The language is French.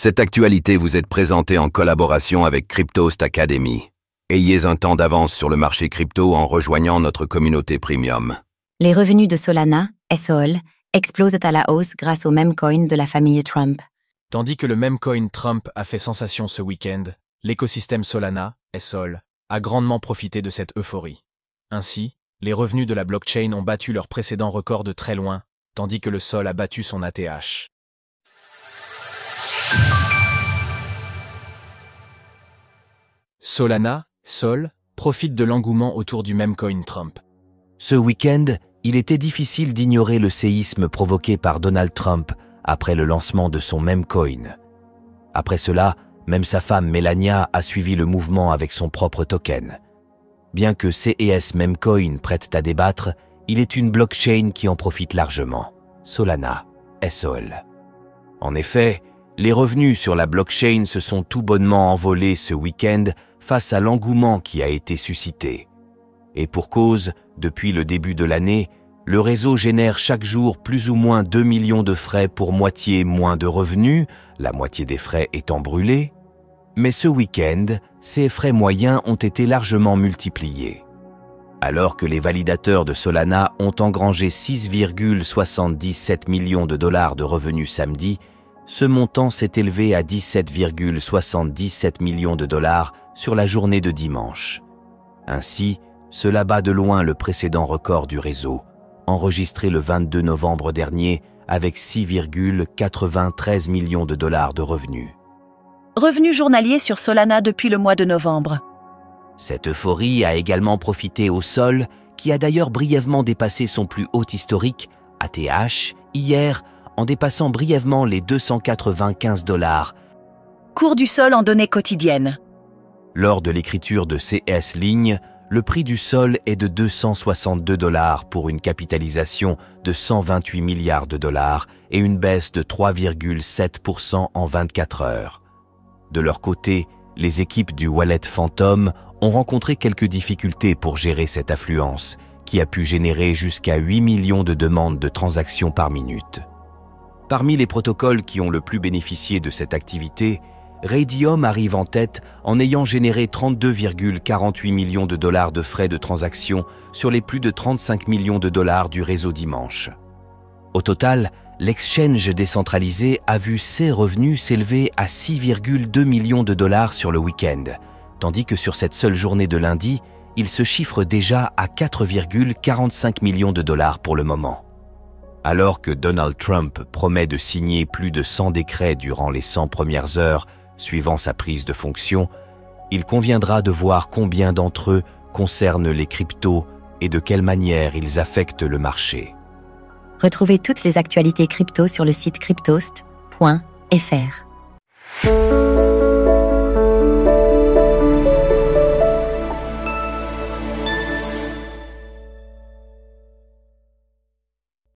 Cette actualité vous est présentée en collaboration avec Cryptost Academy. Ayez un temps d'avance sur le marché crypto en rejoignant notre communauté premium. Les revenus de Solana, SOL, explosent à la hausse grâce au meme coin de la famille Trump. Tandis que le meme coin Trump a fait sensation ce week-end, l'écosystème Solana, SOL, a grandement profité de cette euphorie. Ainsi, les revenus de la blockchain ont battu leur précédent record de très loin, tandis que le Sol a battu son ATH. Solana, SOL, profite de l'engouement autour du meme coin Trump. Ce week-end, il était difficile d'ignorer le séisme provoqué par Donald Trump après le lancement de son meme coin. Après cela, même sa femme Melania a suivi le mouvement avec son propre token. Bien que CES Memecoin prête à débattre, il est une blockchain qui en profite largement, Solana, SOL. En effet, les revenus sur la blockchain se sont tout bonnement envolés ce week-end face à l'engouement qui a été suscité. Et pour cause, depuis le début de l'année, le réseau génère chaque jour plus ou moins 2 millions de frais pour moitié moins de revenus, la moitié des frais étant brûlés. Mais ce week-end, ces frais moyens ont été largement multipliés. Alors que les validateurs de Solana ont engrangé 6,77 millions de dollars de revenus samedi, ce montant s'est élevé à 17,77 millions de dollars sur la journée de dimanche. Ainsi, cela bat de loin le précédent record du réseau, enregistré le 22 novembre dernier avec 6,93 millions de dollars de revenus. Revenus journaliers sur Solana depuis le mois de novembre. Cette euphorie a également profité au Sol, qui a d'ailleurs brièvement dépassé son plus haut historique, ATH, hier, en dépassant brièvement les 295 $. Cours du Sol en données quotidiennes. Lors de l'écriture de CS Ligne, le prix du Sol est de 262 $ pour une capitalisation de 128 milliards de dollars et une baisse de 3,7% en 24 heures. De leur côté, les équipes du Wallet Phantom ont rencontré quelques difficultés pour gérer cette affluence, qui a pu générer jusqu'à 8 millions de demandes de transactions par minute. Parmi les protocoles qui ont le plus bénéficié de cette activité, Raydium arrive en tête en ayant généré 32,48 millions de dollars de frais de transaction sur les plus de 35 millions de dollars du réseau dimanche. Au total, l'exchange décentralisé a vu ses revenus s'élever à 6,2 millions de dollars sur le week-end, tandis que sur cette seule journée de lundi, il se chiffre déjà à 4,45 millions de dollars pour le moment. Alors que Donald Trump promet de signer plus de 100 décrets durant les 100 premières heures suivant sa prise de fonction, il conviendra de voir combien d'entre eux concernent les cryptos et de quelle manière ils affectent le marché. Retrouvez toutes les actualités crypto sur le site cryptost.fr.